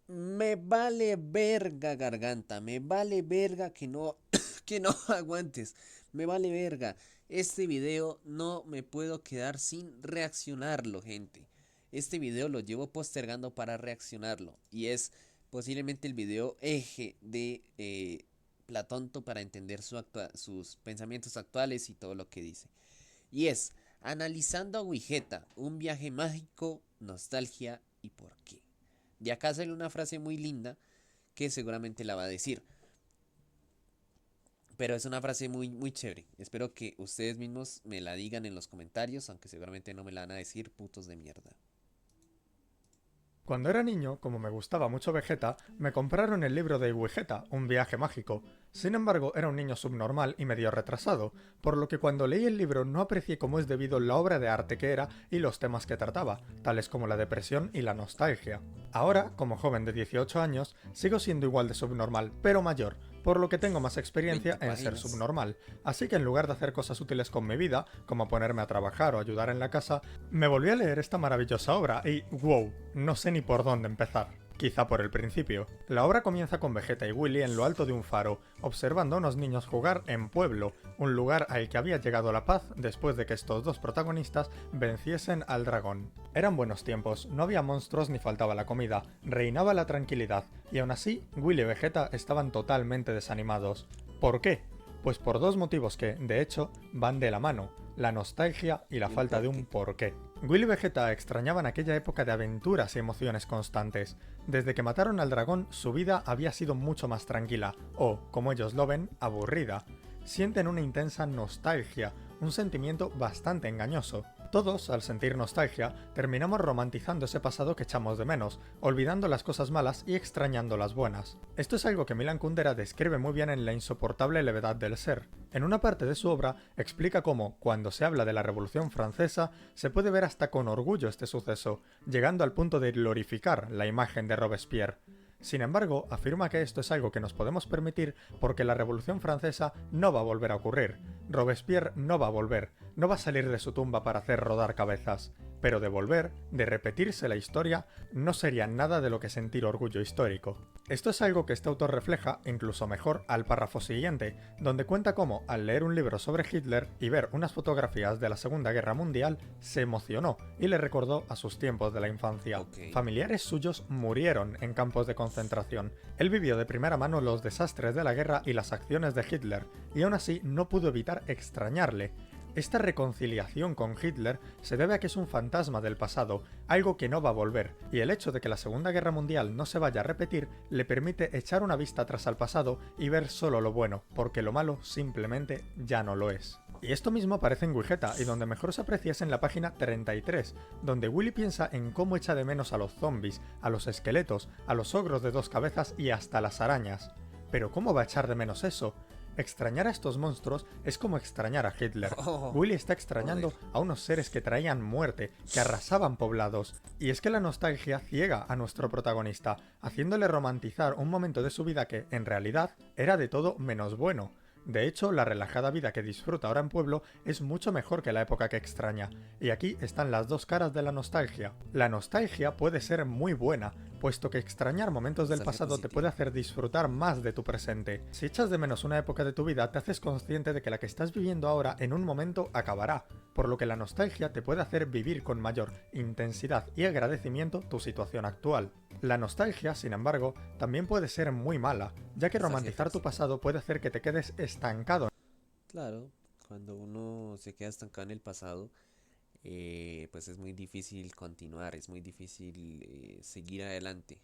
Me vale verga, garganta, me vale verga que no, que no aguantes, me vale verga. Este video no me puedo quedar sin reaccionarlo, gente. Este video lo llevo postergando para reaccionarlo y es posiblemente el video eje de Platonto para entender sus pensamientos actuales y todo lo que dice. Y es analizando a Wigeta, un viaje mágico, nostalgia y por qué. De acá sale una frase muy linda que seguramente la va a decir. Pero es una frase muy, muy chévere. Espero que ustedes mismos me la digan en los comentarios, aunque seguramente no me la van a decir, putos de mierda. Cuando era niño, como me gustaba mucho Vegeta, me compraron el libro de Wigeta, un viaje mágico. Sin embargo, era un niño subnormal y medio retrasado, por lo que cuando leí el libro no aprecié como es debido la obra de arte que era y los temas que trataba, tales como la depresión y la nostalgia. Ahora, como joven de 18 años, sigo siendo igual de subnormal, pero mayor, por lo que tengo más 20 experiencia en ser páginas. subnormal, así que en lugar de hacer cosas útiles con mi vida, como ponerme a trabajar o ayudar en la casa, me volví a leer esta maravillosa obra y wow, no sé ni por dónde empezar. Quizá por el principio. La obra comienza con Vegeta y Willy en lo alto de un faro, observando a unos niños jugar en Pueblo, un lugar al que había llegado la paz después de que estos dos protagonistas venciesen al dragón. Eran buenos tiempos, no había monstruos ni faltaba la comida, reinaba la tranquilidad, y aún así, Willy y Vegeta estaban totalmente desanimados. ¿Por qué? Pues por dos motivos que, de hecho, van de la mano, la nostalgia y la ¿Y un falta de por un qué? porqué. Willy y Vegeta extrañaban aquella época de aventuras y emociones constantes. Desde que mataron al dragón, su vida había sido mucho más tranquila, o, como ellos lo ven, aburrida. Sienten una intensa nostalgia, un sentimiento bastante engañoso. Todos, al sentir nostalgia, terminamos romantizando ese pasado que echamos de menos, olvidando las cosas malas y extrañando las buenas. Esto es algo que Milan Kundera describe muy bien en La insoportable levedad del ser. En una parte de su obra explica cómo, cuando se habla de la Revolución Francesa, se puede ver hasta con orgullo este suceso, llegando al punto de glorificar la imagen de Robespierre. Sin embargo, afirma que esto es algo que nos podemos permitir porque la Revolución Francesa no va a volver a ocurrir. Robespierre no va a volver, no va a salir de su tumba para hacer rodar cabezas. Pero de volver, de repetirse la historia, no sería nada de lo que sentir orgullo histórico. Esto es algo que este autor refleja, incluso mejor, al párrafo siguiente, donde cuenta cómo, al leer un libro sobre Hitler y ver unas fotografías de la Segunda Guerra Mundial, se emocionó y le recordó a sus tiempos de la infancia. Ok. Familiares suyos murieron en campos de concentración. Él vivió de primera mano los desastres de la guerra y las acciones de Hitler, y aún así no pudo evitar extrañarle. Esta reconciliación con Hitler se debe a que es un fantasma del pasado, algo que no va a volver, y el hecho de que la Segunda Guerra Mundial no se vaya a repetir le permite echar una vista atrás al pasado y ver solo lo bueno, porque lo malo simplemente ya no lo es. Y esto mismo aparece en Wigeta, y donde mejor se aprecia es en la página 33, donde Willy piensa en cómo echa de menos a los zombies, a los esqueletos, a los ogros de dos cabezas y hasta las arañas. Pero ¿cómo va a echar de menos eso? Extrañar a estos monstruos es como extrañar a Hitler. Oh, Willy está joder. extrañando a unos seres que traían muerte, que arrasaban poblados. Y es que la nostalgia ciega a nuestro protagonista, haciéndole romantizar un momento de su vida que, en realidad, era de todo menos bueno. De hecho, la relajada vida que disfruta ahora en Pueblo es mucho mejor que la época que extraña, y aquí están las dos caras de la nostalgia. La nostalgia puede ser muy buena, puesto que extrañar momentos del Nostalgia pasado te puede positiva. hacer disfrutar más de tu presente. Si echas de menos una época de tu vida, te haces consciente de que la que estás viviendo ahora en un momento acabará, por lo que la nostalgia te puede hacer vivir con mayor intensidad y agradecimiento tu situación actual. La nostalgia, sin embargo, también puede ser muy mala, ya que Nostalgia romantizar tu tóxica. pasado puede hacer que te quedes estancado Claro, cuando uno se queda estancado en el pasado, pues es muy difícil continuar, es muy difícil seguir adelante,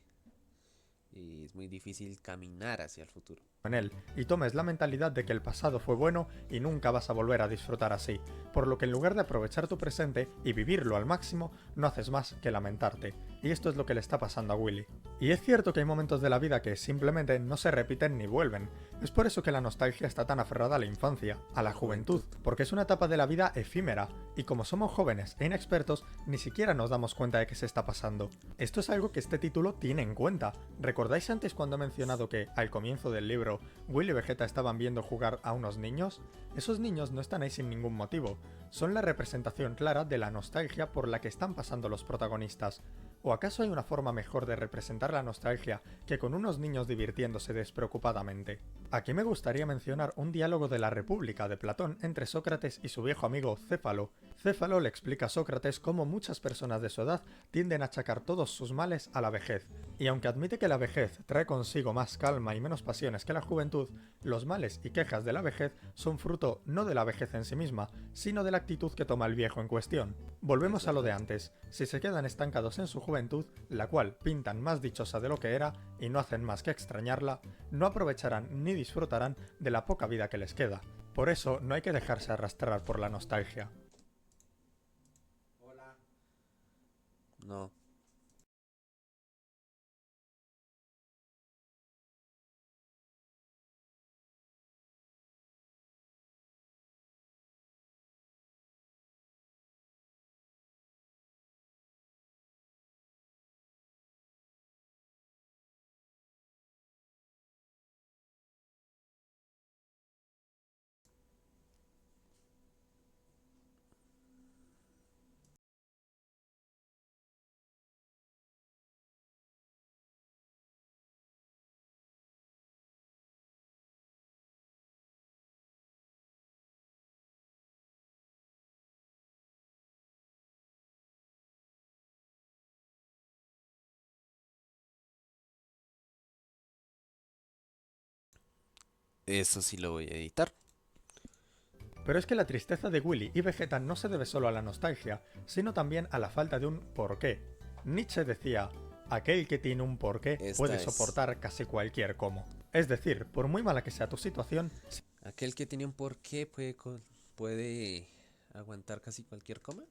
es muy difícil caminar hacia el futuro. en él y tomes la mentalidad de que el pasado fue bueno y nunca vas a volver a disfrutar así, por lo que en lugar de aprovechar tu presente y vivirlo al máximo, no haces más que lamentarte. Y esto es lo que le está pasando a Willy. Y es cierto que hay momentos de la vida que simplemente no se repiten ni vuelven. Es por eso que la nostalgia está tan aferrada a la infancia, a A la la juventud, juventud. porque es una etapa de la vida efímera, y como somos jóvenes e inexpertos, ni siquiera nos damos cuenta de que se está pasando. Esto es algo que este título tiene en cuenta. ¿Recordáis antes cuando he mencionado que, al comienzo del libro, Willy y Vegeta estaban viendo jugar a unos niños? Esos niños no están ahí sin ningún motivo. Son la representación clara de la nostalgia por la que están pasando los protagonistas. ¿O acaso hay una forma mejor de representar la nostalgia que con unos niños divirtiéndose despreocupadamente? Aquí me gustaría mencionar un diálogo de la República de Platón entre Sócrates y su viejo amigo Céfalo. Céfalo le explica a Sócrates cómo muchas personas de su edad tienden a achacar todos sus males a la vejez, y aunque admite que la vejez trae consigo más calma y menos pasiones que la juventud, los males y quejas de la vejez son fruto no de la vejez en sí misma, sino de la actitud que toma el viejo en cuestión. Volvemos Es a lo de verdad. antes: si se quedan estancados en su juventud, la cual pintan más dichosa de lo que era y no hacen más que extrañarla, no aprovecharán ni disfrutarán de la poca vida que les queda. Por eso no hay que dejarse arrastrar por la nostalgia. No. Eso sí lo voy a editar. Pero es que la tristeza de Willy y Vegeta no se debe solo a la nostalgia, sino también a la falta de un porqué. Nietzsche decía: aquel que tiene un porqué puede Esta es. soportar casi cualquier cómo. Es decir, por muy mala que sea tu situación, Aquel que tiene un porqué puede aguantar casi cualquier coma.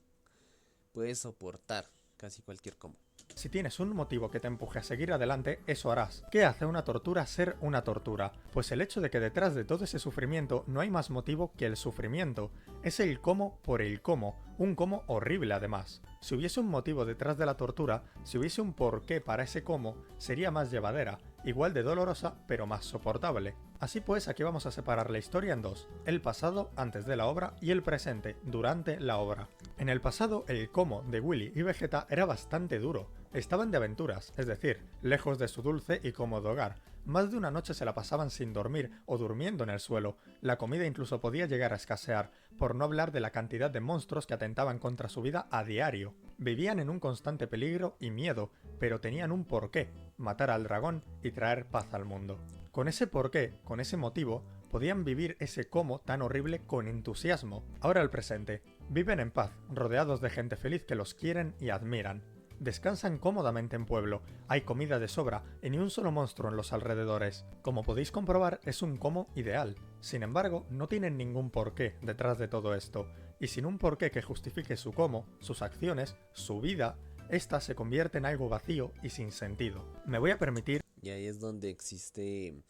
Puede soportar casi cualquier coma. si tienes un motivo que te empuje a seguir adelante, eso harás. ¿Qué hace una tortura ser una tortura? Pues el hecho de que detrás de todo ese sufrimiento no hay más motivo que el sufrimiento. Es el cómo por el cómo, un cómo horrible además. Si hubiese un motivo detrás de la tortura, si hubiese un porqué para ese cómo, sería más llevadera, igual de dolorosa, pero más soportable. Así pues, aquí vamos a separar la historia en dos: el pasado antes de la obra y el presente durante la obra. En el pasado, el cómo de Willy y Vegeta era bastante duro. Estaban de aventuras, es decir, lejos de su dulce y cómodo hogar. Más de una noche se la pasaban sin dormir o durmiendo en el suelo. La comida incluso podía llegar a escasear, por no hablar de la cantidad de monstruos que atentaban contra su vida a diario. Vivían en un constante peligro y miedo, pero tenían un porqué: matar al dragón y traer paz al mundo. Con ese porqué, con ese motivo, podían vivir ese cómo tan horrible con entusiasmo. Ahora el presente. Viven en paz, rodeados de gente feliz que los quieren y admiran. Descansan cómodamente en pueblo, hay comida de sobra y ni un solo monstruo en los alrededores. Como podéis comprobar, es un cómo ideal. Sin embargo, no tienen ningún porqué detrás de todo esto, y sin un porqué que justifique su cómo, sus acciones, su vida, esta se convierte en algo vacío y sin sentido. Me voy a permitir. Y ahí es donde existe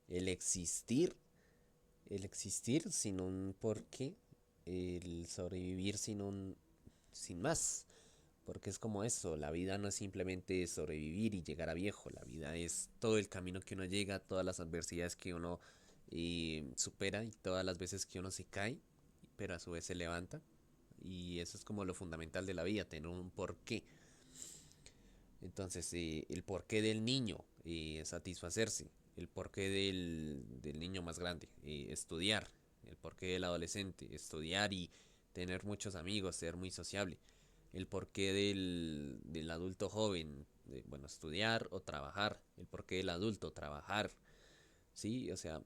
el existir. El existir sin un porqué. El sobrevivir sin más. Porque es como eso, la vida no es simplemente sobrevivir y llegar a viejo, la vida es todo el camino que uno llega, todas las adversidades que uno supera y todas las veces que uno se cae, pero a su vez se levanta. Y eso es como lo fundamental de la vida, tener un porqué. Entonces, el porqué del niño, satisfacerse, el porqué del niño más grande, estudiar, el porqué del adolescente, estudiar y tener muchos amigos, ser muy sociable, el porqué del adulto joven, bueno, estudiar o trabajar, el porqué del adulto, trabajar, ¿sí? O sea,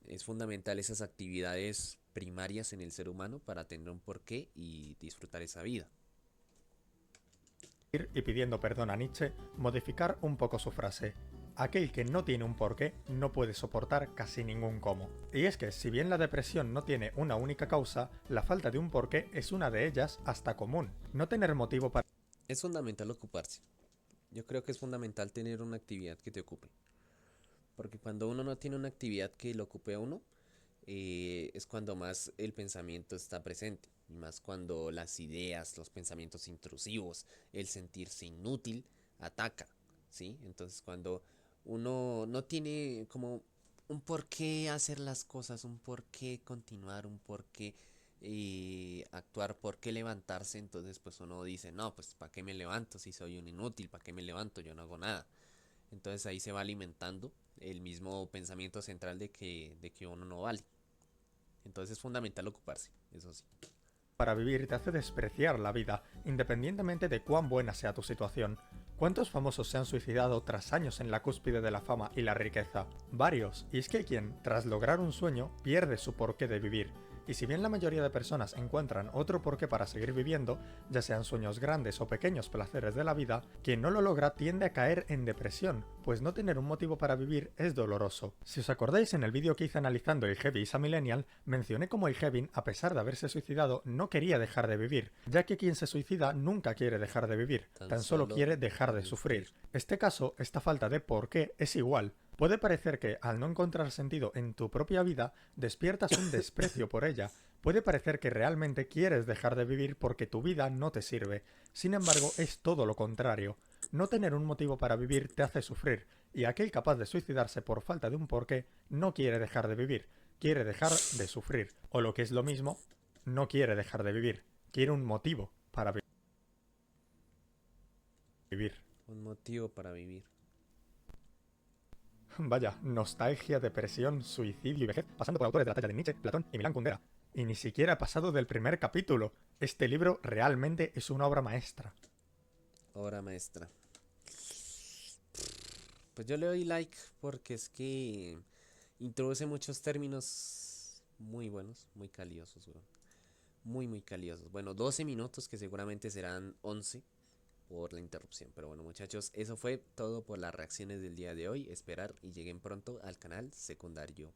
es fundamental esas actividades primarias en el ser humano para tener un porqué y disfrutar esa vida. Y pidiendo perdón a Nietzsche, modificar un poco su frase: aquel que no tiene un porqué no puede soportar casi ningún cómo. Y es que, si bien la depresión no tiene una única causa, la falta de un porqué es una de ellas hasta común. No tener motivo para. Es fundamental ocuparse. Yo creo que es fundamental tener una actividad que te ocupe. Porque cuando uno no tiene una actividad que lo ocupe a uno, es cuando más el pensamiento está presente. Y más cuando las ideas, los pensamientos intrusivos, el sentirse inútil, ataca. ¿Sí? Entonces cuando uno no tiene como un por qué hacer las cosas, un por qué continuar, un por qué actuar por qué levantarse, entonces pues uno dice, no, pues ¿para qué me levanto si soy un inútil? ¿Para qué me levanto? Yo no hago nada. Entonces ahí se va alimentando el mismo pensamiento central de que uno no vale. Entonces es fundamental ocuparse, eso sí. Para vivir te hace despreciar la vida, independientemente de cuán buena sea tu situación. ¿Cuántos famosos se han suicidado tras años en la cúspide de la fama y la riqueza? Varios, y es que hay quien, tras lograr un sueño, pierde su porqué de vivir. Y si bien la mayoría de personas encuentran otro porqué para seguir viviendo, ya sean sueños grandes o pequeños placeres de la vida, quien no lo logra tiende a caer en depresión, pues no tener un motivo para vivir es doloroso. Si os acordáis, en el vídeo que hice analizando el Heavy is a Millennial, mencioné cómo el Heavy, a pesar de haberse suicidado, no quería dejar de vivir, ya que quien se suicida nunca quiere dejar de vivir, tan solo quiere dejar de sufrir. Este caso, esta falta de porqué es igual. Puede parecer que, al no encontrar sentido en tu propia vida, despiertas un desprecio por ella. Puede parecer que realmente quieres dejar de vivir porque tu vida no te sirve. Sin embargo, es todo lo contrario. No tener un motivo para vivir te hace sufrir, y aquel capaz de suicidarse por falta de un porqué no quiere dejar de vivir, quiere dejar de sufrir. O lo que es lo mismo, no quiere dejar de vivir, quiere un motivo para vivir. Un motivo para vivir. Vaya, nostalgia, depresión, suicidio y vejez, pasando por autores de la talla de Nietzsche, Platón y Milán Kundera. Y ni siquiera ha pasado del primer capítulo. Este libro realmente es una obra maestra. Obra maestra. Pues yo le doy like porque es que introduce muchos términos muy buenos, muy caliosos, weón. Muy, muy caliosos. Bueno, 12 minutos que seguramente serán 11 por la interrupción. Pero bueno, muchachos, eso fue todo por las reacciones del día de hoy. Esperar y lleguen pronto al canal secundario.